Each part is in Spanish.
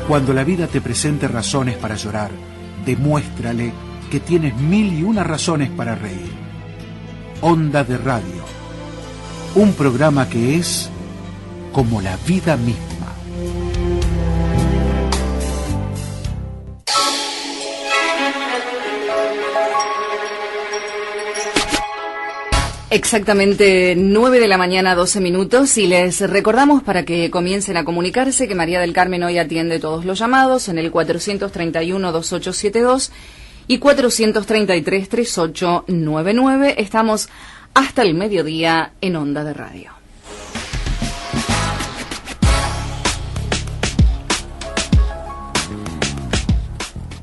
Cuando la vida te presente razones para llorar, demuéstrale que tienes 1001 razones para reír. Onda de Radio, un programa que es como la vida misma. Exactamente 9 de la mañana, 12 minutos, y les recordamos para que comiencen a comunicarse que María del Carmen hoy atiende todos los llamados en el 431-2872 y 433-3899. Estamos hasta el mediodía en Onda de Radio.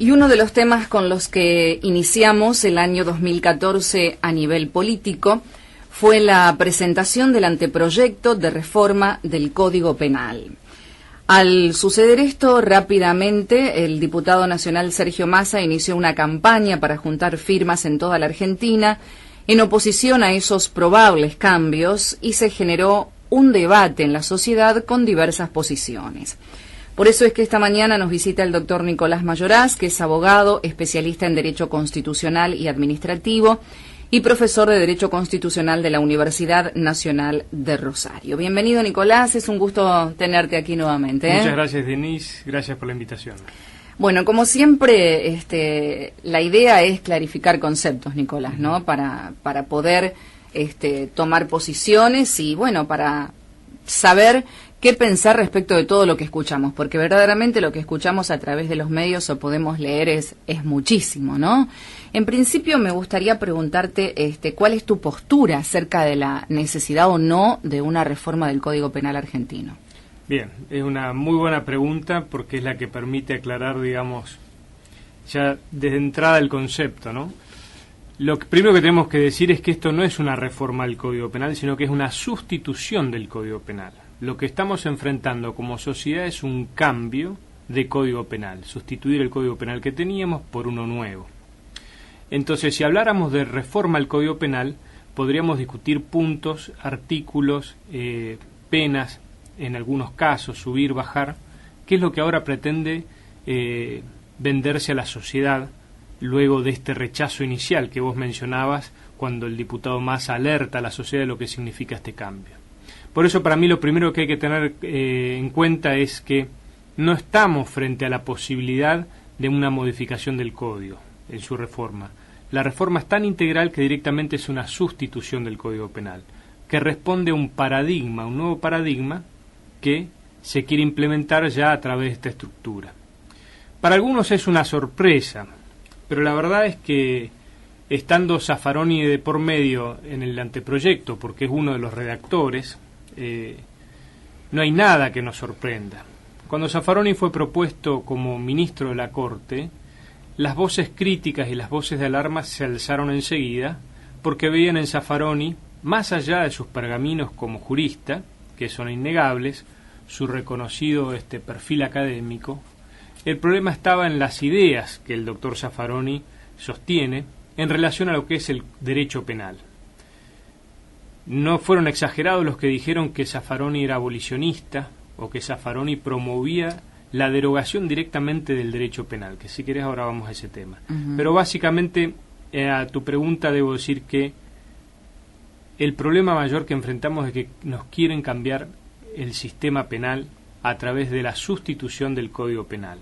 Y uno de los temas con los que iniciamos el año 2014 a nivel político fue la presentación del anteproyecto de reforma del Código Penal. Al suceder esto, rápidamente el diputado nacional Sergio Massa inició una campaña para juntar firmas en toda la Argentina en oposición a esos probables cambios, y se generó un debate en la sociedad con diversas posiciones. Por eso es que esta mañana nos visita el doctor Nicolás Mayoraz, que es abogado, especialista en Derecho Constitucional y Administrativo y profesor de Derecho Constitucional de la Universidad Nacional de Rosario. Bienvenido, Nicolás, es un gusto tenerte aquí nuevamente. Muchas gracias, Denise, gracias por la invitación. Bueno, como siempre, la idea es clarificar conceptos, Nicolás, ¿no? Para poder tomar posiciones y, bueno, para saber qué pensar respecto de todo lo que escuchamos, porque verdaderamente lo que escuchamos a través de los medios o podemos leer es muchísimo, ¿no? En principio me gustaría preguntarte cuál es tu postura acerca de la necesidad o no de una reforma del Código Penal argentino. Bien, es una muy buena pregunta porque es la que permite aclarar, digamos, ya desde entrada el concepto, ¿no? Lo primero que tenemos que decir es que esto no es una reforma del Código Penal, sino que es una sustitución del Código Penal. Lo que estamos enfrentando como sociedad es un cambio de Código Penal, sustituir el Código Penal que teníamos por uno nuevo. Entonces, si habláramos de reforma al Código Penal, podríamos discutir puntos, artículos, penas, en algunos casos, subir, bajar, que es lo que ahora pretende venderse a la sociedad luego de este rechazo inicial que vos mencionabas cuando el diputado Massa alerta a la sociedad de lo que significa este cambio. Por eso, para mí, lo primero que hay que tener en cuenta es que no estamos frente a la posibilidad de una modificación del Código en su reforma. La reforma es tan integral que directamente es una sustitución del Código Penal, que responde a un paradigma, un nuevo paradigma que se quiere implementar ya a través de esta estructura. Para algunos es una sorpresa, pero la verdad es que, estando Zaffaroni de por medio en el anteproyecto, porque es uno de los redactores, no hay nada que nos sorprenda. Cuando Zaffaroni fue propuesto como ministro de la Corte, las voces críticas y las voces de alarma se alzaron enseguida, porque veían en Zaffaroni, más allá de sus pergaminos como jurista, que son innegables, su reconocido perfil académico, el problema estaba en las ideas que el doctor Zaffaroni sostiene en relación a lo que es el derecho penal. No fueron exagerados los que dijeron que Zaffaroni era abolicionista o que Zaffaroni promovía la derogación directamente del derecho penal, que si querés ahora vamos a ese tema. Pero básicamente, a tu pregunta debo decir que el problema mayor que enfrentamos es que nos quieren cambiar el sistema penal a través de la sustitución del Código Penal.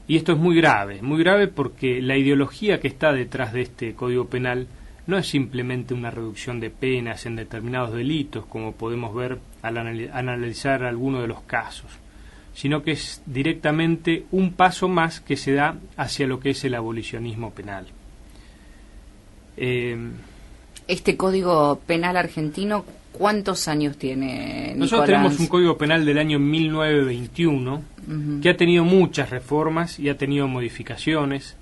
Y esto es muy grave porque la ideología que está detrás de este Código Penal no es simplemente una reducción de penas en determinados delitos, como podemos ver al analizar algunos de los casos, sino que es directamente un paso más que se da hacia lo que es el abolicionismo penal. Este Código Penal argentino, ¿cuántos años tiene, Nicolás? Nosotros tenemos un Código Penal del año 1921 que ha tenido muchas reformas y ha tenido modificaciones.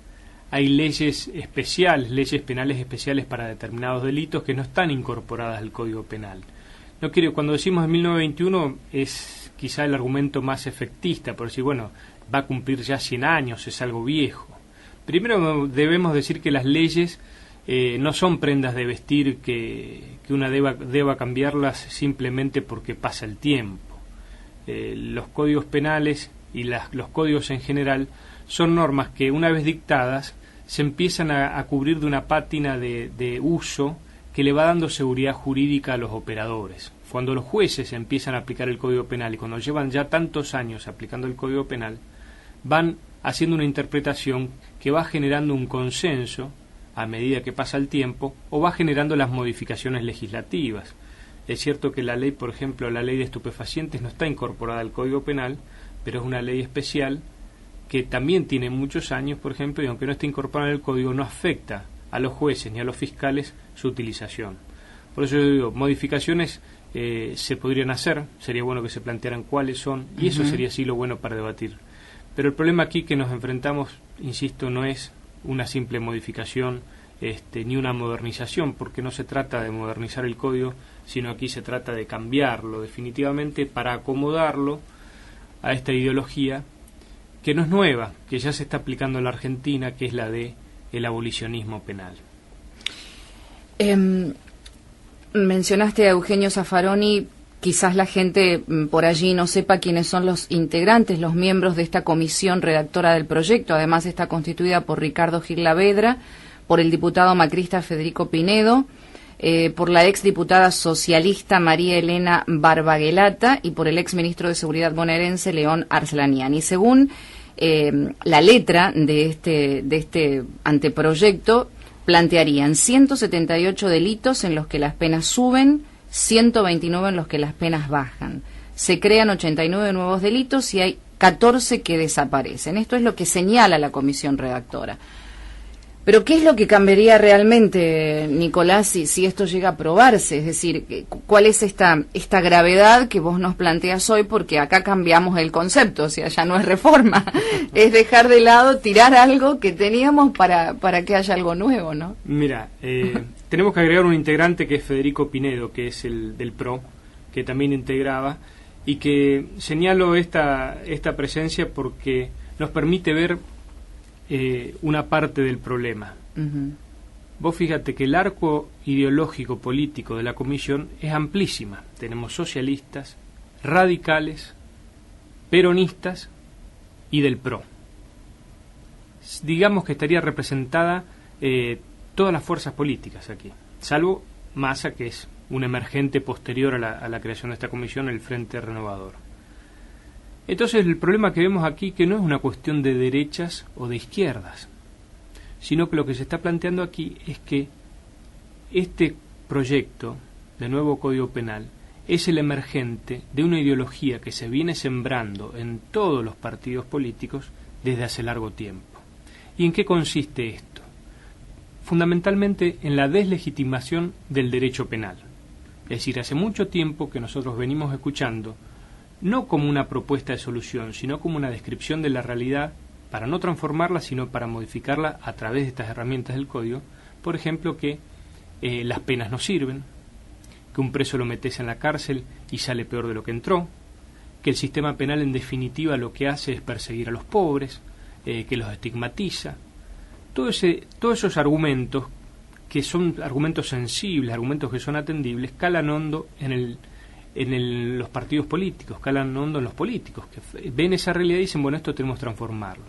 Hay leyes especiales, leyes penales especiales para determinados delitos que no están incorporadas al Código Penal. Cuando decimos 1921 es quizá el argumento más efectista, por decir, bueno, va a cumplir ya 100 años, es algo viejo. Primero debemos decir que las leyes no son prendas de vestir que una deba cambiarlas simplemente porque pasa el tiempo. Los códigos penales y los códigos en general son normas que una vez dictadas se empiezan a cubrir de una pátina de uso que le va dando seguridad jurídica a los operadores. Cuando los jueces empiezan a aplicar el Código Penal y cuando llevan ya tantos años aplicando el Código Penal, van haciendo una interpretación que va generando un consenso a medida que pasa el tiempo o va generando las modificaciones legislativas. Es cierto que la ley, por ejemplo, la ley de estupefacientes no está incorporada al Código Penal, pero es una ley especial que también tiene muchos años, por ejemplo, y aunque no esté incorporada en el Código, no afecta a los jueces ni a los fiscales su utilización. Por eso yo digo, modificaciones se podrían hacer, sería bueno que se plantearan cuáles son, y eso sería sí lo bueno para debatir. Pero el problema aquí que nos enfrentamos, insisto, no es una simple modificación ni una modernización, porque no se trata de modernizar el código, sino aquí se trata de cambiarlo definitivamente para acomodarlo a esta ideología que no es nueva, que ya se está aplicando en la Argentina, que es la de el abolicionismo penal. Mencionaste a Eugenio Zaffaroni. Quizás la gente por allí no sepa quiénes son los integrantes, los miembros de esta comisión redactora del proyecto. Además está constituida por Ricardo Gil Lavedra, por el diputado macrista Federico Pinedo, por la exdiputada socialista María Elena Barbagelata y por el exministro de Seguridad bonaerense León Arslanian. Y según la letra de este anteproyecto, plantearían 178 delitos en los que las penas suben, 129 en los que las penas bajan. Se crean 89 nuevos delitos y hay 14 que desaparecen. Esto es lo que señala la comisión redactora. Pero ¿qué es lo que cambiaría realmente, Nicolás, si esto llega a aprobarse? Es decir, ¿cuál es esta gravedad que vos nos planteas hoy? Porque acá cambiamos el concepto, o sea, ya no es reforma, es dejar de lado, tirar algo que teníamos para que haya algo nuevo, ¿no? Mira, tenemos que agregar un integrante que es Federico Pinedo, que es el del PRO, que también integraba, y que señalo esta presencia porque nos permite ver una parte del problema. Vos fíjate que el arco ideológico político de la comisión es amplísima. Tenemos socialistas, radicales, peronistas y del PRO. Digamos que estaría representada todas las fuerzas políticas aquí, salvo Massa, que es un emergente posterior a la creación de esta comisión, el Frente Renovador. Entonces el problema que vemos aquí que no es una cuestión de derechas o de izquierdas, sino que lo que se está planteando aquí es que este proyecto de nuevo Código Penal es el emergente de una ideología que se viene sembrando en todos los partidos políticos desde hace largo tiempo. ¿Y en qué consiste esto? Fundamentalmente en la deslegitimación del derecho penal. Es decir, hace mucho tiempo que nosotros venimos escuchando no como una propuesta de solución, sino como una descripción de la realidad, para no transformarla, sino para modificarla a través de estas herramientas del código. Por ejemplo, que las penas no sirven, que un preso lo metes en la cárcel y sale peor de lo que entró, que el sistema penal en definitiva lo que hace es perseguir a los pobres, que los estigmatiza. Todos esos argumentos, que son argumentos sensibles, argumentos que son atendibles, calan hondo en los partidos políticos, calan hondo en los políticos, que ven esa realidad y dicen, bueno, esto tenemos que transformarlo.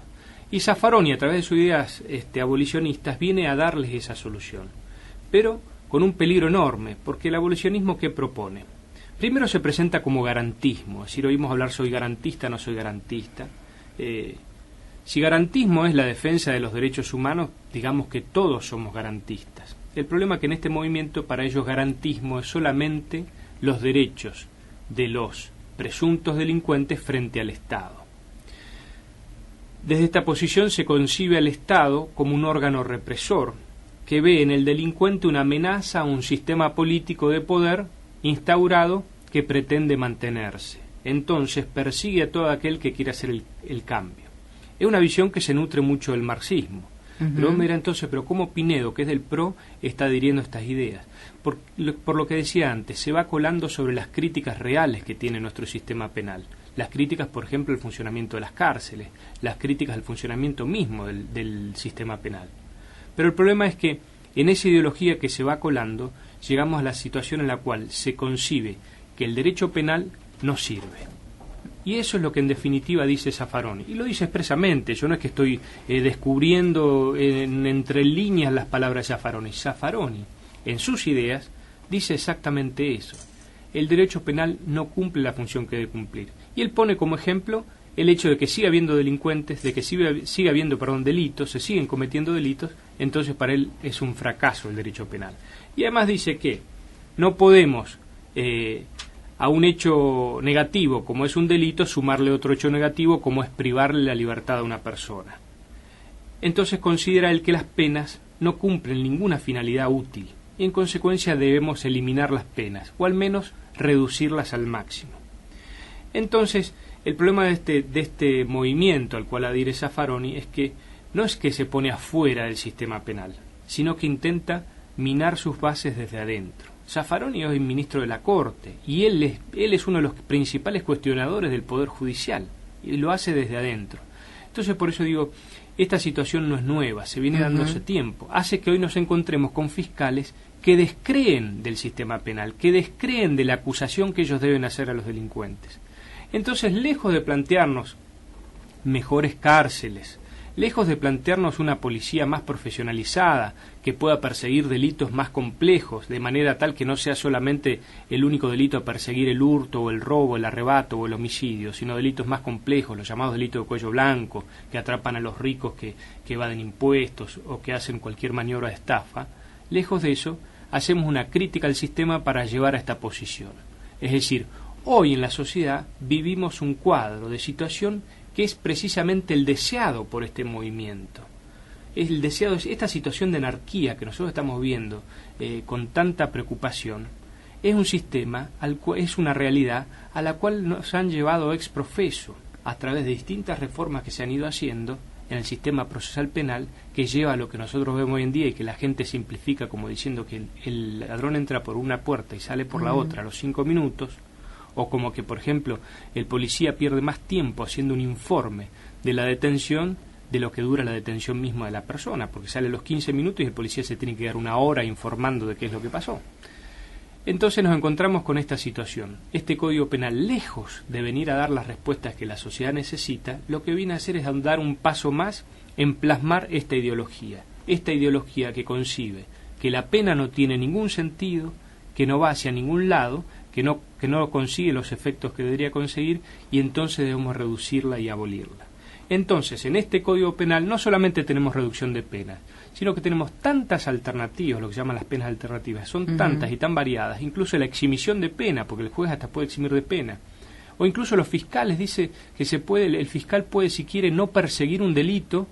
Y Zaffaroni, a través de sus ideas abolicionistas, viene a darles esa solución, pero con un peligro enorme, porque el abolicionismo, ¿qué propone? Primero se presenta como garantismo, es decir, oímos hablar soy garantista, no soy garantista. Si garantismo es la defensa de los derechos humanos, digamos que todos somos garantistas. El problema es que en este movimiento para ellos garantismo es solamente los derechos de los presuntos delincuentes frente al Estado. Desde esta posición se concibe al Estado como un órgano represor que ve en el delincuente una amenaza a un sistema político de poder instaurado que pretende mantenerse. Entonces persigue a todo aquel que quiera hacer el cambio. Es una visión que se nutre mucho del marxismo. Pero vos me dirás entonces, pero ¿cómo Pinedo, que es del PRO, está adhiriendo a estas ideas? Por lo que decía antes, se va colando sobre las críticas reales que tiene nuestro sistema penal. Las críticas, por ejemplo, al funcionamiento de las cárceles, las críticas al funcionamiento mismo del sistema penal. Pero el problema es que en esa ideología que se va colando, llegamos a la situación en la cual se concibe que el derecho penal no sirve. Y eso es lo que en definitiva dice Zaffaroni. Y lo dice expresamente, yo no es que estoy descubriendo entre líneas las palabras de Zaffaroni. Zaffaroni, en sus ideas, dice exactamente eso. El derecho penal no cumple la función que debe cumplir. Y él pone como ejemplo el hecho de que siga habiendo delincuentes, de que siga habiendo, delitos, se siguen cometiendo delitos, entonces para él es un fracaso el derecho penal. Y además dice que no podemos a un hecho negativo como es un delito sumarle otro hecho negativo como es privarle la libertad a una persona. Entonces considera él que las penas no cumplen ninguna finalidad útil y en consecuencia debemos eliminar las penas o al menos reducirlas al máximo. Entonces el problema de este movimiento al cual adhiere Zaffaroni es que no es que se pone afuera del sistema penal, sino que intenta minar sus bases desde adentro. Zaffaroni es ministro de la Corte y él es uno de los principales cuestionadores del Poder Judicial y lo hace desde adentro. Entonces por eso digo, esta situación no es nueva, se viene dando hace tiempo. Hace que hoy nos encontremos con fiscales que descreen del sistema penal, que descreen de la acusación que ellos deben hacer a los delincuentes. Entonces, lejos de plantearnos mejores cárceles, lejos de plantearnos una policía más profesionalizada que pueda perseguir delitos más complejos, de manera tal que no sea solamente el único delito a perseguir el hurto o el robo, el arrebato o el homicidio, sino delitos más complejos, los llamados delitos de cuello blanco, que atrapan a los ricos que evaden impuestos o que hacen cualquier maniobra de estafa, lejos de eso, hacemos una crítica al sistema para llevar a esta posición. Es decir, hoy en la sociedad vivimos un cuadro de situación que es precisamente el deseado por este movimiento. Es el deseado, esta situación de anarquía que nosotros estamos viendo con tanta preocupación, es un sistema, es una realidad a la cual nos han llevado ex profeso a través de distintas reformas que se han ido haciendo en el sistema procesal penal, que lleva a lo que nosotros vemos hoy en día y que la gente simplifica como diciendo que el ladrón entra por una puerta y sale por la otra a los 5 minutos, o como que, por ejemplo, el policía pierde más tiempo haciendo un informe de la detención de lo que dura la detención misma de la persona, porque sale a los 15 minutos y el policía se tiene que dar una hora informando de qué es lo que pasó. Entonces nos encontramos con esta situación. Este Código Penal, lejos de venir a dar las respuestas que la sociedad necesita, lo que viene a hacer es dar un paso más en plasmar esta ideología que concibe que la pena no tiene ningún sentido, que no va hacia ningún lado, que no consigue los efectos que debería conseguir y entonces debemos reducirla y abolirla. Entonces, en este Código Penal no solamente tenemos reducción de penas, sino que tenemos tantas alternativas, lo que se llaman las penas alternativas, son tantas y tan variadas, incluso la exhibición de pena, porque el juez hasta puede eximir de pena, o incluso los fiscales, dice que el fiscal puede, si quiere, no perseguir un delito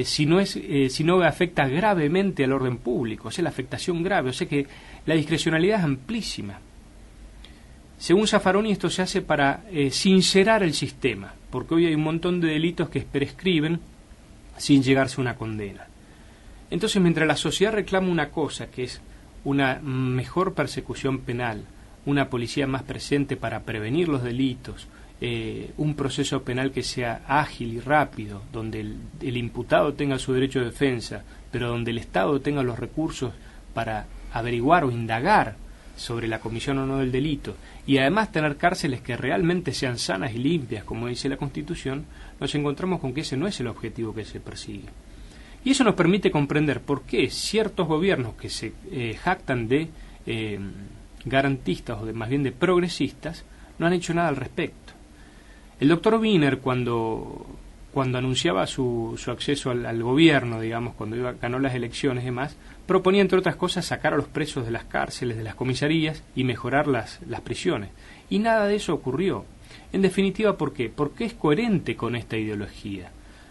si no afecta gravemente al orden público, o sea, la afectación grave, o sea que la discrecionalidad es amplísima. Según Zaffaroni, esto se hace para sincerar el sistema, porque hoy hay un montón de delitos que prescriben sin llegarse a una condena. Entonces, mientras la sociedad reclama una cosa, que es una mejor persecución penal, una policía más presente para prevenir los delitos, un proceso penal que sea ágil y rápido, donde el imputado tenga su derecho de defensa, pero donde el Estado tenga los recursos para averiguar o indagar sobre la comisión o no del delito, y además tener cárceles que realmente sean sanas y limpias, como dice la Constitución, nos encontramos con que ese no es el objetivo que se persigue. Y eso nos permite comprender por qué ciertos gobiernos que se jactan de garantistas o más bien de progresistas no han hecho nada al respecto. El doctor Wiener, cuando anunciaba su acceso al gobierno, digamos, cuando ganó las elecciones y demás, proponía, entre otras cosas, sacar a los presos de las cárceles, de las comisarías y mejorar las prisiones. Y nada de eso ocurrió. En definitiva, ¿por qué? Porque es coherente con esta ideología.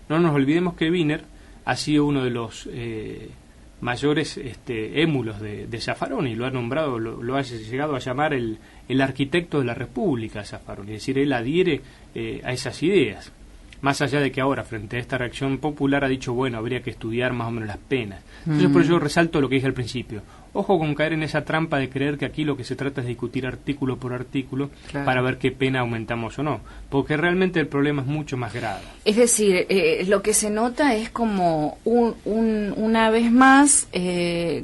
No nos olvidemos que Wiener ha sido uno de los mayores émulos de Zaffaroni, lo ha nombrado, lo ha llegado a llamar el arquitecto de la República, Zaffaroni, es decir, él adhiere a esas ideas. Más allá de que ahora, frente a esta reacción popular, ha dicho, bueno, habría que estudiar más o menos las penas. Entonces, por eso yo resalto lo que dije al principio. Ojo con caer en esa trampa de creer que aquí lo que se trata es de discutir artículo por artículo, claro, para ver qué pena aumentamos o no. Porque realmente el problema es mucho más grave. Es decir, lo que se nota es como una vez más,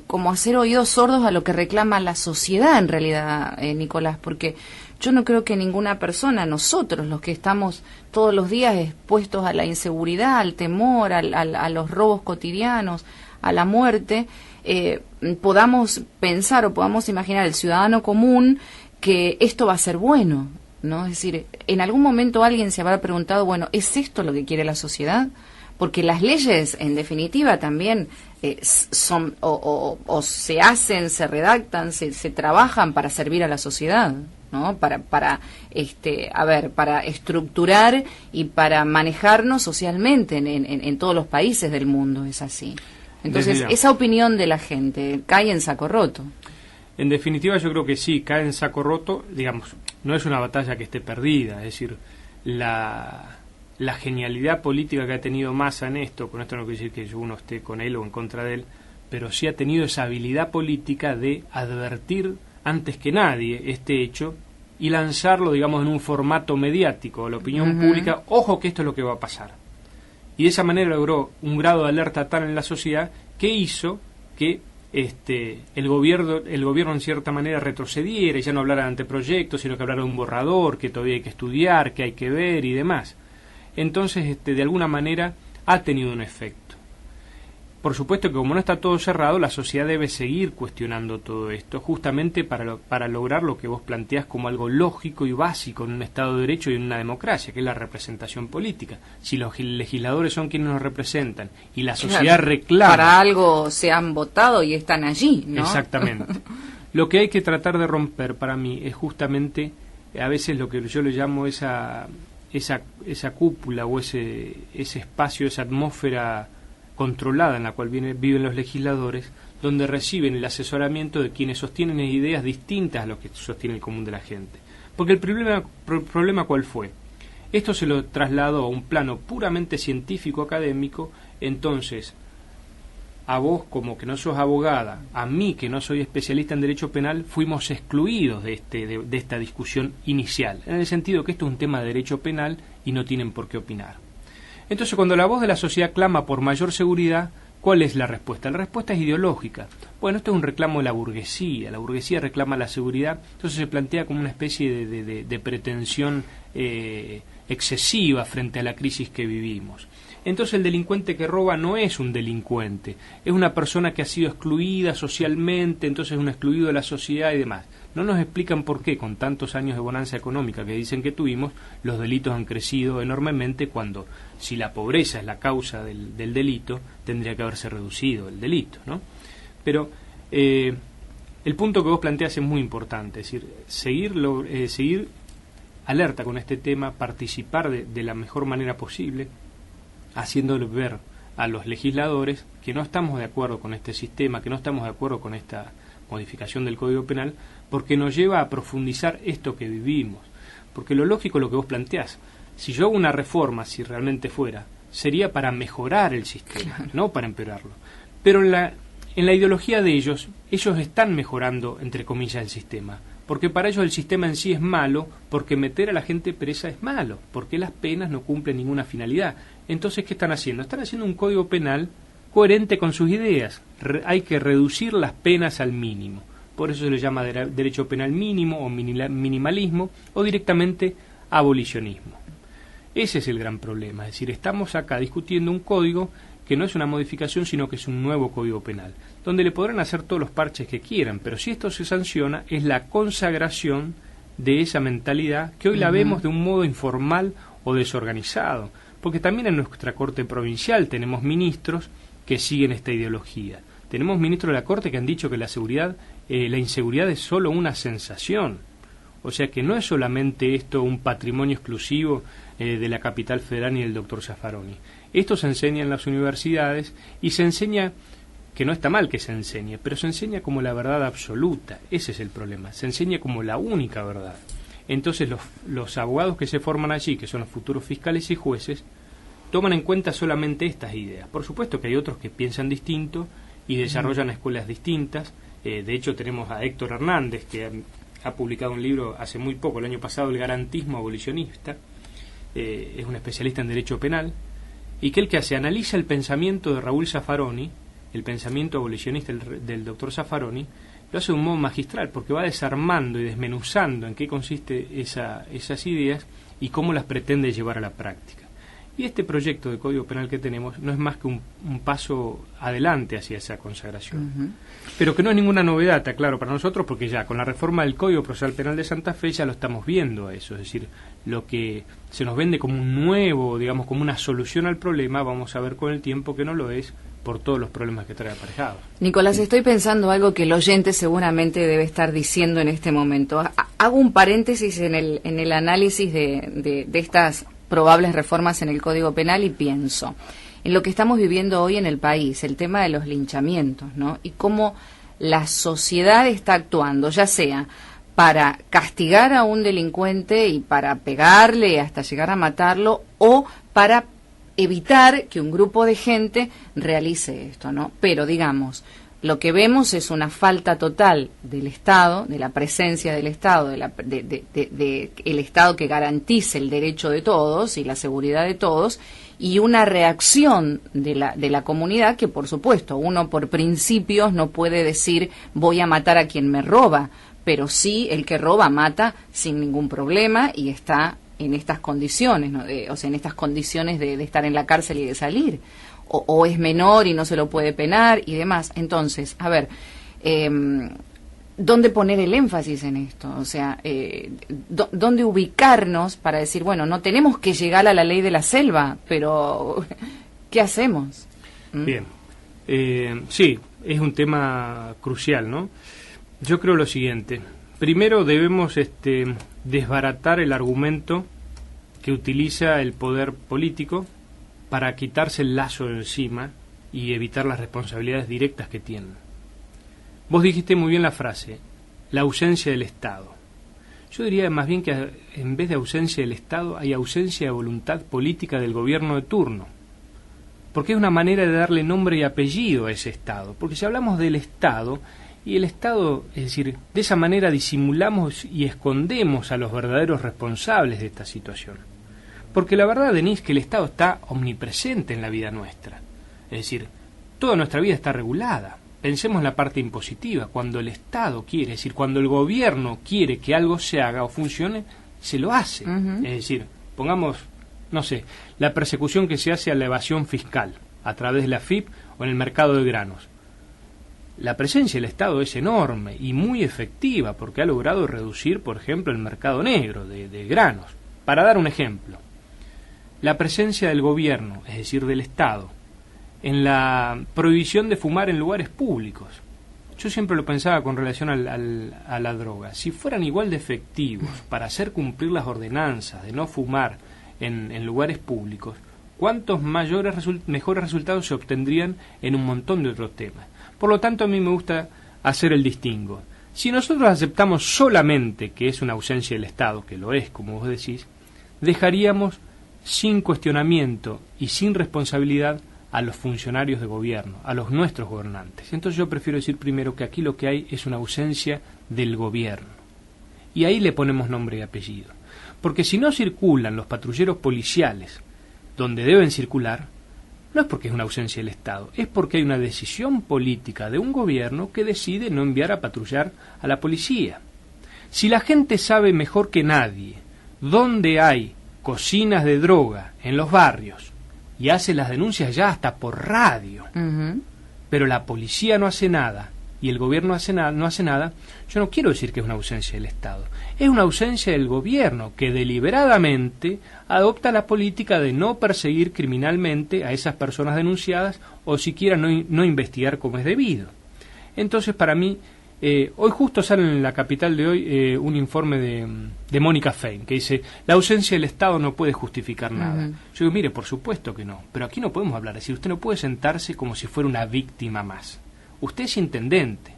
como hacer oídos sordos a lo que reclama la sociedad en realidad, Nicolás, porque yo no creo que ninguna persona, nosotros los que estamos todos los días expuestos a la inseguridad, al temor, a los robos cotidianos, a la muerte, podamos pensar o podamos imaginar el ciudadano común que esto va a ser bueno, ¿no? Es decir, en algún momento alguien se habrá preguntado, bueno, ¿es esto lo que quiere la sociedad? Porque las leyes, en definitiva, también son o se hacen, se redactan, se trabajan para servir a la sociedad, ¿no? Para estructurar y para manejarnos socialmente en todos los países del mundo, es así. Entonces, esa opinión de la gente cae en saco roto. En definitiva, yo creo que sí, cae en saco roto, digamos, no es una batalla que esté perdida, es decir, la genialidad política que ha tenido Massa en esto, con esto no quiere decir que uno esté con él o en contra de él, pero sí ha tenido esa habilidad política de advertir antes que nadie este hecho y lanzarlo, digamos, en un formato mediático a la opinión pública, ojo que esto es lo que va a pasar. Y de esa manera logró un grado de alerta tal en la sociedad que hizo que el gobierno en cierta manera retrocediera y ya no hablara de anteproyectos, sino que hablara de un borrador que todavía hay que estudiar, que hay que ver y demás. Entonces, de alguna manera ha tenido un efecto. Por supuesto que como no está todo cerrado, la sociedad debe seguir cuestionando todo esto, justamente para lograr lo que vos planteás como algo lógico y básico en un Estado de Derecho y en una democracia, que es la representación política. Si los legisladores son quienes nos representan y la sociedad reclama... Para algo se han votado y están allí, ¿no? Exactamente. Lo que hay que tratar de romper para mí es justamente, a veces lo que yo le llamo esa cúpula o ese espacio, esa atmósfera controlada en la cual viven los legisladores, donde reciben el asesoramiento de quienes sostienen ideas distintas a lo que sostiene el común de la gente. Porque el problema ¿cuál fue? Esto se lo trasladó a un plano puramente científico académico. Entonces, a vos como que no sos abogada, a mí que no soy especialista en derecho penal, fuimos excluidos de esta discusión inicial, en el sentido que esto es un tema de derecho penal y no tienen por qué opinar. Entonces, cuando la voz de la sociedad clama por mayor seguridad, ¿cuál es la respuesta? La respuesta es ideológica. Bueno, esto es un reclamo de la burguesía reclama la seguridad, entonces se plantea como una especie de pretensión excesiva frente a la crisis que vivimos. Entonces el delincuente que roba no es un delincuente, es una persona que ha sido excluida socialmente, entonces es un excluido de la sociedad y demás. No nos explican por qué, con tantos años de bonanza económica que dicen que tuvimos, los delitos han crecido enormemente cuando, si la pobreza es la causa del delito, tendría que haberse reducido el delito, ¿no? Pero el punto que vos planteás es muy importante, es decir, seguir alerta con este tema, participar de la mejor manera posible, haciéndole ver a los legisladores que no estamos de acuerdo con este sistema, que no estamos de acuerdo con esta modificación del Código Penal, porque nos lleva a profundizar esto que vivimos. Porque lo lógico es lo que vos planteás. Si yo hago una reforma, si realmente fuera, sería para mejorar el sistema, claro, no para empeorarlo. Pero en la ideología de ellos están mejorando, entre comillas, el sistema. Porque para ellos el sistema en sí es malo, porque meter a la gente presa es malo, porque las penas no cumplen ninguna finalidad. Entonces, ¿qué están haciendo? Están haciendo un código penal coherente con sus ideas. Hay que reducir las penas al mínimo. Por eso se le llama derecho penal mínimo o minimalismo o directamente abolicionismo. Ese es el gran problema. Es decir, estamos acá discutiendo un código que no es una modificación, sino que es un nuevo código penal, donde le podrán hacer todos los parches que quieran, pero si esto se sanciona, es la consagración de esa mentalidad que hoy la vemos de un modo informal o desorganizado, porque también en nuestra Corte Provincial tenemos ministros que siguen esta ideología. Tenemos ministros de la Corte que han dicho que la inseguridad es solo una sensación, o sea que no es solamente esto un patrimonio exclusivo de la capital federal ni del doctor Zaffaroni. Esto se enseña en las universidades y se enseña, que no está mal que se enseñe, pero se enseña como la verdad absoluta. Ese es el problema, se enseña como la única verdad. Entonces los abogados que se forman allí, que son los futuros fiscales y jueces, toman en cuenta solamente estas ideas. Por supuesto que hay otros que piensan distinto y desarrollan escuelas distintas. De hecho tenemos a Héctor Hernández, que ha publicado un libro hace muy poco, el año pasado, El garantismo abolicionista. Es un especialista en derecho penal, y que analiza el pensamiento de Raúl Zaffaroni, el pensamiento abolicionista del doctor Zaffaroni, lo hace de un modo magistral, porque va desarmando y desmenuzando en qué consiste esas ideas y cómo las pretende llevar a la práctica. Y este proyecto de Código Penal que tenemos no es más que un paso adelante hacia esa consagración. Pero que no es ninguna novedad, está claro, para nosotros, porque ya con la reforma del Código Procesal Penal de Santa Fe ya lo estamos viendo a eso. Es decir, lo que se nos vende como un nuevo, digamos, como una solución al problema, vamos a ver con el tiempo que no lo es, por todos los problemas que trae aparejados. Nicolás, estoy pensando algo que el oyente seguramente debe estar diciendo en este momento. Hago un paréntesis en el análisis de estas probables reformas en el Código Penal y pienso en lo que estamos viviendo hoy en el país, el tema de los linchamientos, ¿no? Y cómo la sociedad está actuando, ya sea para castigar a un delincuente y para pegarle hasta llegar a matarlo, o para evitar que un grupo de gente realice esto, ¿no? Pero digamos, lo que vemos es una falta total del Estado, de la presencia del Estado, de el Estado que garantice el derecho de todos y la seguridad de todos, y una reacción de la comunidad que, por supuesto, uno por principios no puede decir voy a matar a quien me roba, pero sí el que roba mata sin ningún problema y está en estas condiciones, ¿no? O sea, en estas condiciones de estar en la cárcel y de salir, o es menor y no se lo puede penar y demás. Entonces, a ver, ¿dónde poner el énfasis en esto? O sea, ¿dónde ubicarnos para decir, bueno, no tenemos que llegar a la ley de la selva, pero ¿qué hacemos? Bien, sí, es un tema crucial, ¿no? Yo creo lo siguiente. Primero debemos desbaratar el argumento que utiliza el poder político para quitarse el lazo de encima y evitar las responsabilidades directas que tienen. Vos dijiste muy bien la frase, la ausencia del Estado. Yo diría más bien que en vez de ausencia del Estado hay ausencia de voluntad política del gobierno de turno, porque es una manera de darle nombre y apellido a ese Estado, porque si hablamos del Estado, y el Estado, es decir, de esa manera disimulamos y escondemos a los verdaderos responsables de esta situación. Porque la verdad, Denise, que el Estado está omnipresente en la vida nuestra. Es decir, toda nuestra vida está regulada. Pensemos en la parte impositiva. Cuando el Estado quiere, es decir, cuando el gobierno quiere que algo se haga o funcione, se lo hace. Es decir, pongamos, no sé, la persecución que se hace a la evasión fiscal a través de la FIP o en el mercado de granos. La presencia del Estado es enorme y muy efectiva porque ha logrado reducir, por ejemplo, el mercado negro de granos. Para dar un ejemplo, la presencia del gobierno, es decir, del Estado, en la prohibición de fumar en lugares públicos. Yo siempre lo pensaba con relación a la droga. Si fueran igual de efectivos para hacer cumplir las ordenanzas de no fumar en lugares públicos, ¿cuántos mejores resultados se obtendrían en un montón de otros temas? Por lo tanto, a mí me gusta hacer el distingo. Si nosotros aceptamos solamente que es una ausencia del Estado, que lo es, como vos decís, dejaríamos sin cuestionamiento y sin responsabilidad a los funcionarios de gobierno, a los nuestros gobernantes. Entonces yo prefiero decir primero que aquí lo que hay es una ausencia del gobierno. Y ahí le ponemos nombre y apellido. Porque si no circulan los patrulleros policiales donde deben circular, no es porque es una ausencia del Estado, es porque hay una decisión política de un gobierno que decide no enviar a patrullar a la policía. Si la gente sabe mejor que nadie dónde hay cocinas de droga en los barrios y hace las denuncias ya hasta por radio, pero la policía no hace nada y el gobierno no hace nada, yo no quiero decir que es una ausencia del Estado, es una ausencia del gobierno que deliberadamente adopta la política de no perseguir criminalmente a esas personas denunciadas o siquiera no investigar como es debido. Entonces, para mí, hoy justo sale en la capital de hoy un informe de Mónica Fein que dice, la ausencia del Estado no puede justificar nada. Yo digo, mire, por supuesto que no, pero aquí no podemos hablar, es decir, usted no puede sentarse como si fuera una víctima más. Usted es intendente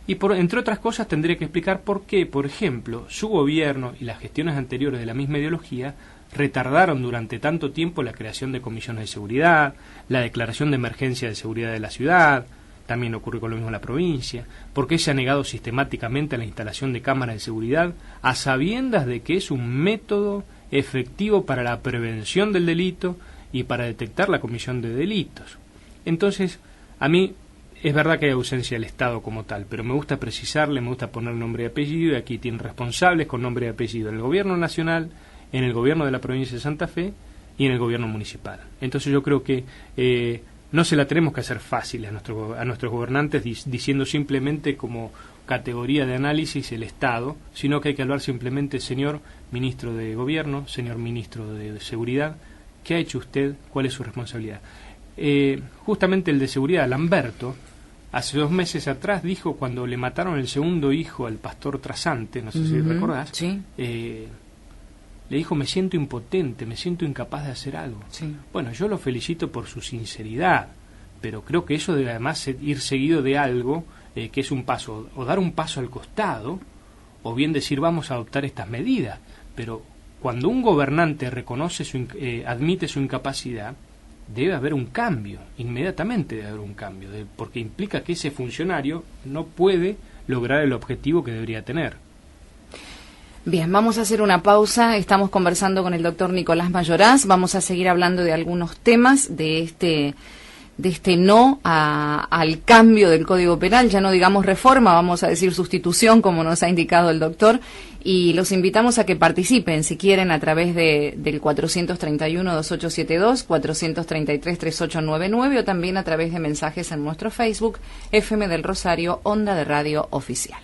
y, entre otras cosas, tendría que explicar por qué, por ejemplo, su gobierno y las gestiones anteriores de la misma ideología retardaron durante tanto tiempo la creación de comisiones de seguridad, la declaración de emergencia de seguridad de la ciudad, también ocurre con lo mismo en la provincia, por qué se ha negado sistemáticamente a la instalación de cámaras de seguridad, a sabiendas de que es un método efectivo para la prevención del delito y para detectar la comisión de delitos. Entonces, a mí es verdad que hay ausencia del Estado como tal, pero me gusta precisarle, me gusta poner nombre y apellido, y aquí tienen responsables con nombre y apellido en el gobierno nacional, en el gobierno de la provincia de Santa Fe y en el gobierno municipal. Entonces yo creo que no se la tenemos que hacer fácil a nuestros gobernantes diciendo simplemente como categoría de análisis el Estado, sino que hay que hablar simplemente, señor ministro de Gobierno, señor ministro de Seguridad, ¿qué ha hecho usted? ¿Cuál es su responsabilidad? Justamente el de Seguridad, Lamberto, hace 2 meses atrás dijo, cuando le mataron el segundo hijo al pastor Trasante, no sé si recordás, sí. Le dijo, me siento impotente, me siento incapaz de hacer algo. Sí. Bueno, yo lo felicito por su sinceridad, pero creo que eso debe además ir seguido de algo que es un paso, o dar un paso al costado, o bien decir vamos a adoptar estas medidas. Pero cuando un gobernante reconoce admite su incapacidad, debe haber un cambio, inmediatamente debe haber un cambio, porque implica que ese funcionario no puede lograr el objetivo que debería tener. Bien, vamos a hacer una pausa. Estamos conversando con el doctor Nicolás Mayoraz. Vamos a seguir hablando de algunos temas de este no al cambio del Código Penal, ya no digamos reforma, vamos a decir sustitución, como nos ha indicado el doctor, y los invitamos a que participen, si quieren, a través del 431-2872, 433-3899, o también a través de mensajes en nuestro Facebook, FM del Rosario, Onda de Radio Oficial.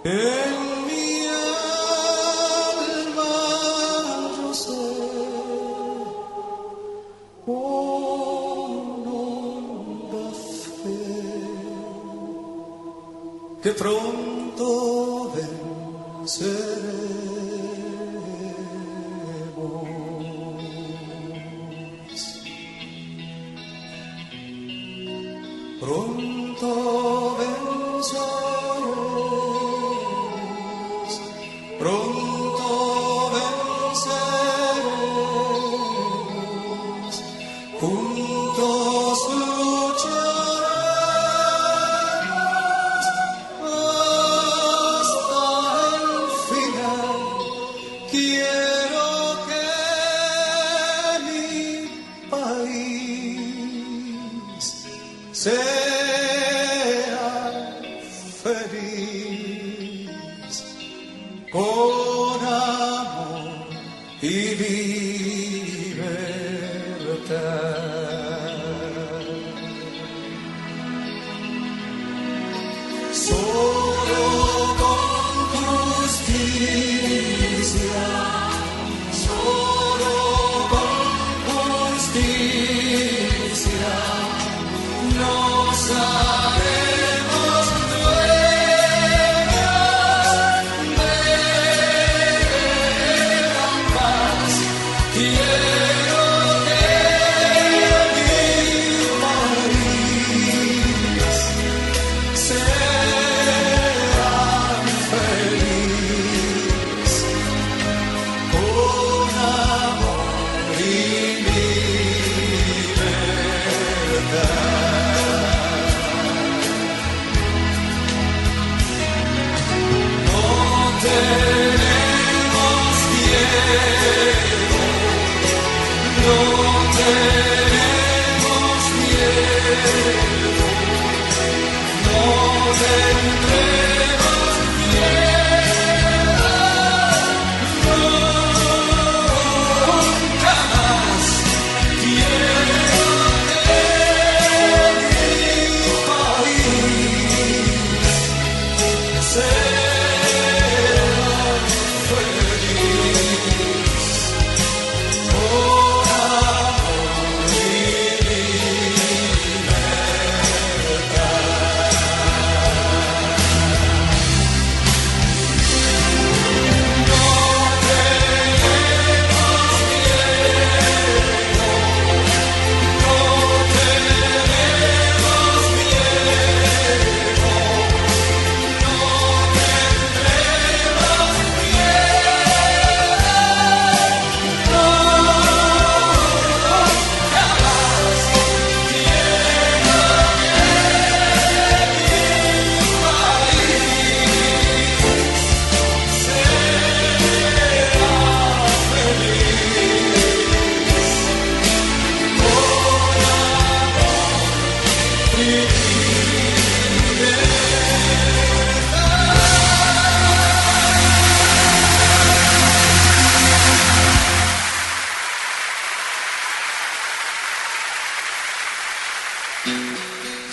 En mi alma yo sé con honda fe que pronto venceremos, pronto venceremos, pronto venceremos, juntos lucharemos hasta el final. Quiero que mi país sea feliz, con amor y libertad. Solo con justicia, solo con justicia nos haremos dueños de la paz. Quiero que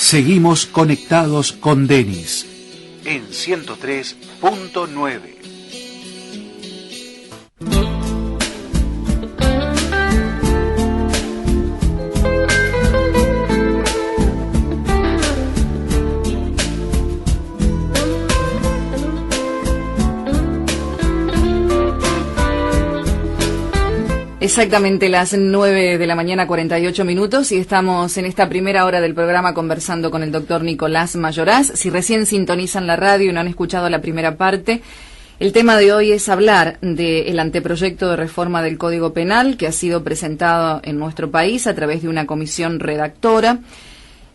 Seguimos conectados con Denis en 103.9. Exactamente las 9 de la mañana, 48 minutos, y estamos en esta primera hora del programa conversando con el doctor Nicolás Mayoraz. Si recién sintonizan la radio y no han escuchado la primera parte, el tema de hoy es hablar del anteproyecto de reforma del Código Penal que ha sido presentado en nuestro país a través de una comisión redactora.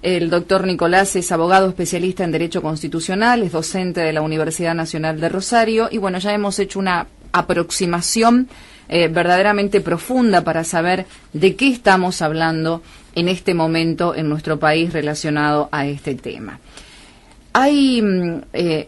El doctor Nicolás es abogado especialista en Derecho Constitucional, es docente de la Universidad Nacional de Rosario, y bueno, ya hemos hecho una aproximación verdaderamente profunda para saber de qué estamos hablando en este momento en nuestro país relacionado a este tema. Hay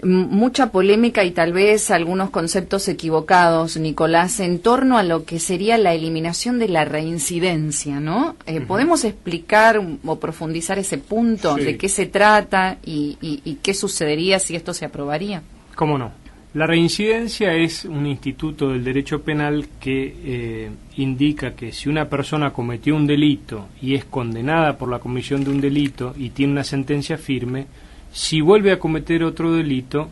mucha polémica y tal vez algunos conceptos equivocados, Nicolás, en torno a lo que sería la eliminación de la reincidencia, ¿no? ¿Podemos explicar o profundizar ese punto? Sí. ¿De qué se trata y qué sucedería si esto se aprobaría? ¿Cómo no? La reincidencia es un instituto del derecho penal que indica que si una persona cometió un delito y es condenada por la comisión de un delito y tiene una sentencia firme, si vuelve a cometer otro delito,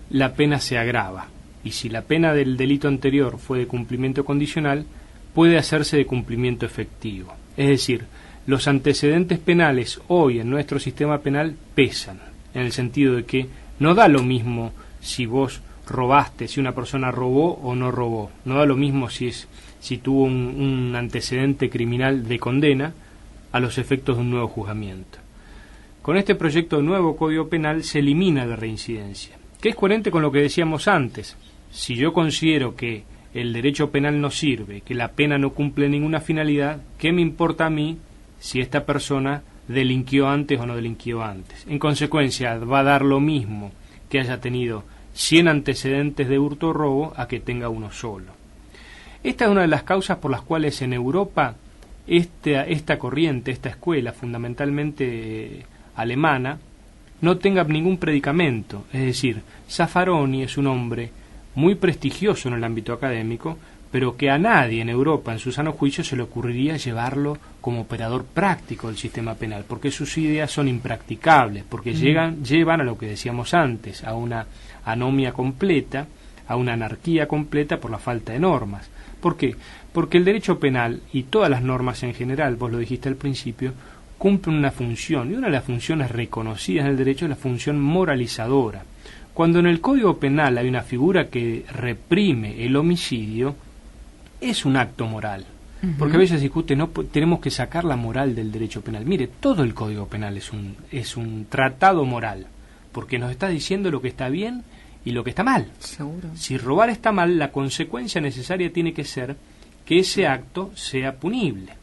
la pena se agrava. Y si la pena del delito anterior fue de cumplimiento condicional, puede hacerse de cumplimiento efectivo. Es decir, los antecedentes penales hoy en nuestro sistema penal pesan, en el sentido de que no da lo mismo si vos robaste, si una persona robó o no robó. No da lo mismo si tuvo un antecedente criminal de condena a los efectos de un nuevo juzgamiento. Con este proyecto de nuevo Código Penal se elimina la reincidencia, que es coherente con lo que decíamos antes. Si yo considero que el derecho penal no sirve, que la pena no cumple ninguna finalidad, ¿qué me importa a mí si esta persona delinquió antes o no delinquió antes? En consecuencia, va a dar lo mismo que haya tenido 100 antecedentes de hurto o robo a que tenga uno solo. Esta es una de las causas por las cuales en Europa esta corriente, esta escuela fundamentalmente alemana, no tenga ningún predicamento. Es decir, Zaffaroni es un hombre muy prestigioso en el ámbito académico, pero que a nadie en Europa, en su sano juicio, se le ocurriría llevarlo como operador práctico del sistema penal, porque sus ideas son impracticables, porque llevan a lo que decíamos antes, a una anomia completa, a una anarquía completa por la falta de normas. ¿Por qué? Porque el derecho penal y todas las normas en general, vos lo dijiste al principio, cumplen una función, y una de las funciones reconocidas en el derecho es la función moralizadora. Cuando en el Código Penal hay una figura que reprime el homicidio, es un acto moral. Porque a veces se discute, no tenemos que sacar la moral del derecho penal. Mire, todo el Código Penal es un tratado moral, porque nos está diciendo lo que está bien y lo que está mal. Seguro. Si robar está mal, la consecuencia necesaria tiene que ser que ese acto sea punible.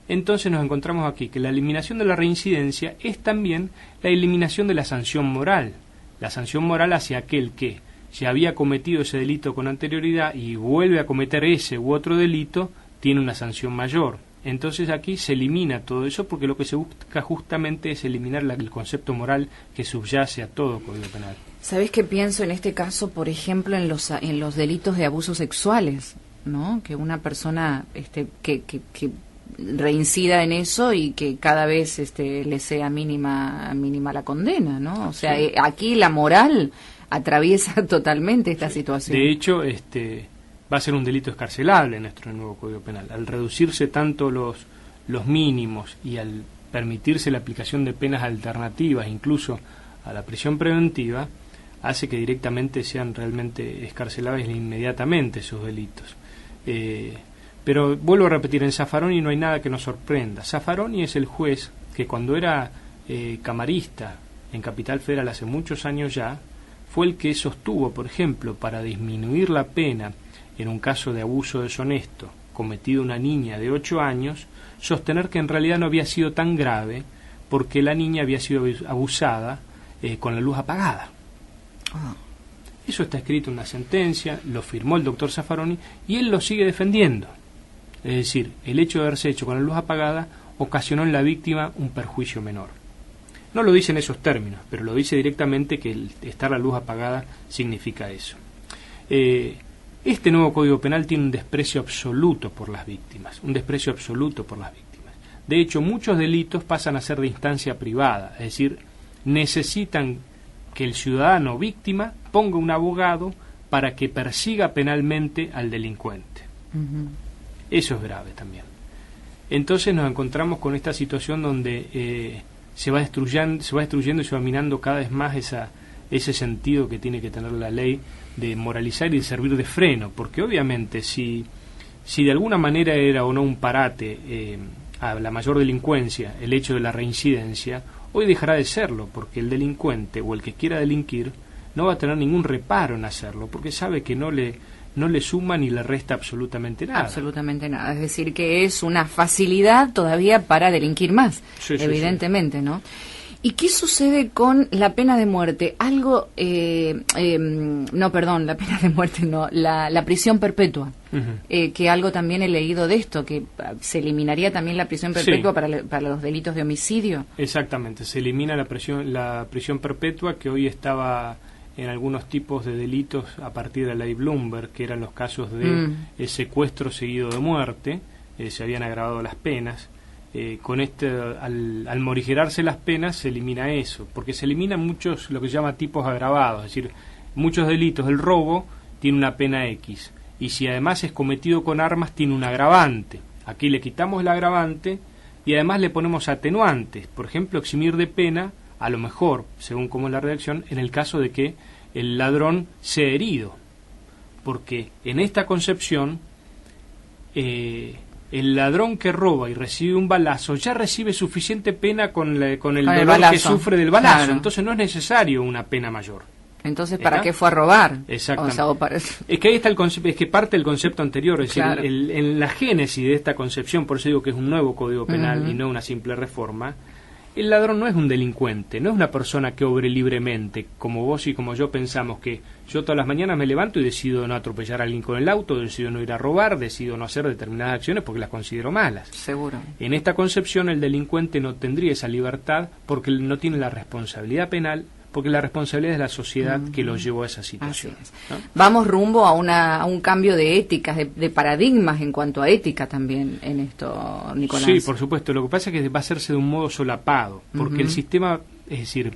Entonces nos encontramos aquí que la eliminación de la reincidencia es también la eliminación de la sanción moral. La sanción moral hacia aquel que ya había cometido ese delito con anterioridad y vuelve a cometer ese u otro delito, tiene una sanción mayor. Entonces aquí se elimina todo eso porque lo que se busca justamente es eliminar el concepto moral que subyace a todo Código Penal. ¿Sabés qué pienso en este caso, por ejemplo, en los delitos de abusos sexuales, ¿no? Que una persona que reincida en eso y que cada vez le sea mínima la condena, ¿no? O sea, Sí. Aquí la moral atraviesa totalmente esta situación. De hecho, va a ser un delito escarcelable en nuestro nuevo Código Penal. Al reducirse tanto los mínimos y al permitirse la aplicación de penas alternativas, incluso a la prisión preventiva, hace que directamente sean realmente escarcelables inmediatamente esos delitos. Pero vuelvo a repetir, en Zaffaroni no hay nada que nos sorprenda. Zaffaroni es el juez que cuando era camarista en Capital Federal hace muchos años ya, fue el que sostuvo, por ejemplo, para disminuir la pena en un caso de abuso deshonesto cometido una niña de 8 años, sostener que en realidad no había sido tan grave porque la niña había sido abusada con la luz apagada. Eso está escrito en una sentencia, lo firmó el doctor Zaffaroni y él lo sigue defendiendo. Es decir, el hecho de haberse hecho con la luz apagada ocasionó en la víctima un perjuicio menor. No lo dice en esos términos, pero lo dice directamente que el estar la luz apagada significa eso. Este nuevo Código Penal tiene un desprecio absoluto por las víctimas, un desprecio absoluto por las víctimas. De hecho, muchos delitos pasan a ser de instancia privada, es decir, necesitan que el ciudadano víctima ponga un abogado para que persiga penalmente al delincuente. Eso es grave también. Entonces nos encontramos con esta situación donde se va destruyendo y se va minando cada vez más ese sentido que tiene que tener la ley de moralizar y de servir de freno, porque obviamente si de alguna manera era o no un parate a la mayor delincuencia el hecho de la reincidencia, hoy dejará de serlo, porque el delincuente o el que quiera delinquir no va a tener ningún reparo en hacerlo, porque sabe que no le suma ni le resta absolutamente nada. Absolutamente nada, es decir, que es una facilidad todavía para delinquir más, Sí, evidentemente, ¿no? ¿Y qué sucede con la pena de muerte? Algo, no, perdón, la pena de muerte no, la prisión perpetua, que algo también he leído de esto, que se eliminaría también la prisión perpetua para los delitos de homicidio. Exactamente, se elimina la prisión perpetua, que hoy estaba en algunos tipos de delitos a partir de la ley Bloomberg, que eran los casos de secuestro seguido de muerte, se habían agravado las penas. Con al morigerarse las penas se elimina eso, porque se eliminan muchos, lo que se llama tipos agravados, es decir, muchos delitos. El robo tiene una pena X, y si además es cometido con armas tiene un agravante. Aquí le quitamos el agravante y además le ponemos atenuantes, por ejemplo, eximir de pena, a lo mejor, según como es la redacción, en el caso de que el ladrón sea herido, porque en esta concepción el ladrón que roba y recibe un balazo ya recibe suficiente pena con el dolor balazo que sufre del balazo, claro. Entonces no es necesario una pena mayor. Entonces, ¿para qué fue a robar? Exactamente. O sea, es que ahí está el concepto, es que parte del concepto anterior, es claro. decir, en la génesis de esta concepción, por eso digo que es un nuevo Código Penal y no una simple reforma. El ladrón no es un delincuente, no es una persona que obre libremente, como vos y como yo pensamos que yo todas las mañanas me levanto y decido no atropellar a alguien con el auto, decido no ir a robar, decido no hacer determinadas acciones porque las considero malas. Seguro. En esta concepción el delincuente no tendría esa libertad porque no tiene la responsabilidad penal, porque la responsabilidad es la sociedad que lo llevó a esa situación. ¿No? Vamos rumbo a un cambio de éticas, de paradigmas en cuanto a ética también en esto, Nicolás. Sí, por supuesto. Lo que pasa es que va a hacerse de un modo solapado, porque el sistema, es decir,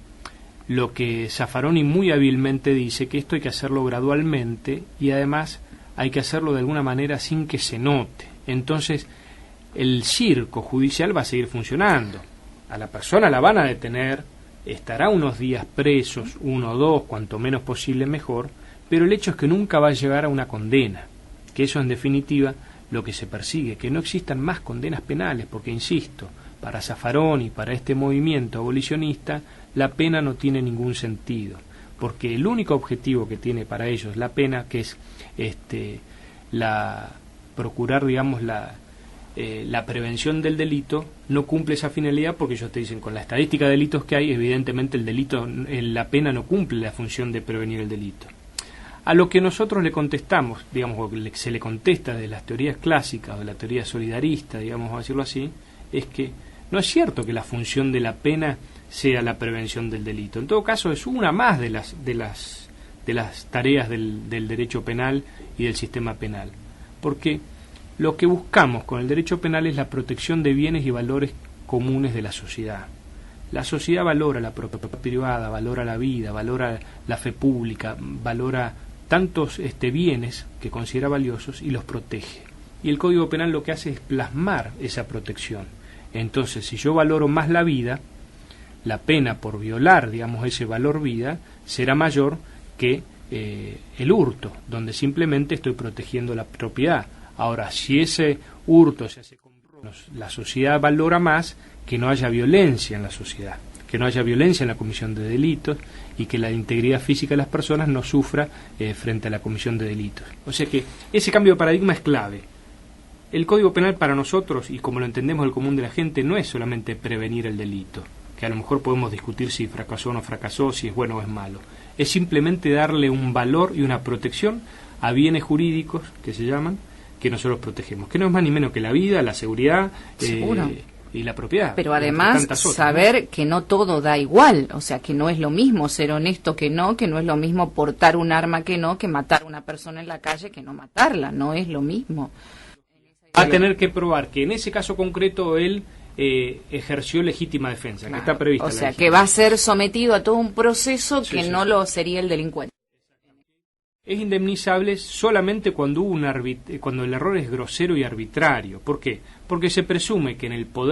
lo que Zaffaroni muy hábilmente dice, que esto hay que hacerlo gradualmente y además hay que hacerlo de alguna manera sin que se note. Entonces, el circo judicial va a seguir funcionando. A la persona la van a detener, estará unos días presos, 1 o 2, cuanto menos posible mejor, pero el hecho es que nunca va a llegar a una condena, que eso en definitiva lo que se persigue, que no existan más condenas penales, porque insisto, para Zaffaroni, para este movimiento abolicionista, la pena no tiene ningún sentido, porque el único objetivo que tiene para ellos la pena, que es procurar, digamos, la prevención del delito, no cumple esa finalidad, porque ellos te dicen, con la estadística de delitos que hay, evidentemente el delito, la pena no cumple la función de prevenir el delito. A lo que nosotros le contestamos, digamos, o se le contesta de las teorías clásicas o de la teoría solidarista, digamos, a decirlo así, es que no es cierto que la función de la pena sea la prevención del delito. En todo caso, es una más de las tareas del derecho penal y del sistema penal, porque lo que buscamos con el derecho penal es la protección de bienes y valores comunes de la sociedad. La sociedad valora la propiedad privada, valora la vida, valora la fe pública, valora tantos bienes que considera valiosos y los protege. Y el Código Penal lo que hace es plasmar esa protección. Entonces, si yo valoro más la vida, la pena por violar, digamos, ese valor vida será mayor que el hurto, donde simplemente estoy protegiendo la propiedad. Ahora, si ese hurto se hace con la sociedad valora más que no haya violencia en la sociedad, que no haya violencia en la comisión de delitos y que la integridad física de las personas no sufra frente a la comisión de delitos. O sea que ese cambio de paradigma es clave. El Código Penal para nosotros, y como lo entendemos el común de la gente, no es solamente prevenir el delito, que a lo mejor podemos discutir si fracasó o no fracasó, si es bueno o es malo. Es simplemente darle un valor y una protección a bienes jurídicos, que se llaman, que nosotros protegemos, que no es más ni menos que la vida, la seguridad, y la propiedad. Pero entre además tantas otras, saber que no todo da igual, o sea, que no es lo mismo ser honesto que no es lo mismo portar un arma que matar a una persona en la calle que no matarla, no es lo mismo. Va a tener que probar que en ese caso concreto él ejerció legítima defensa, Claro. que está prevista. O la sea, legítima que va a ser sometido a todo un proceso Sí, que sí, no sí. lo sería el delincuente. Es indemnizable solamente cuando hubo cuando el error es grosero y arbitrario. ¿Por qué? Porque se presume que en el poder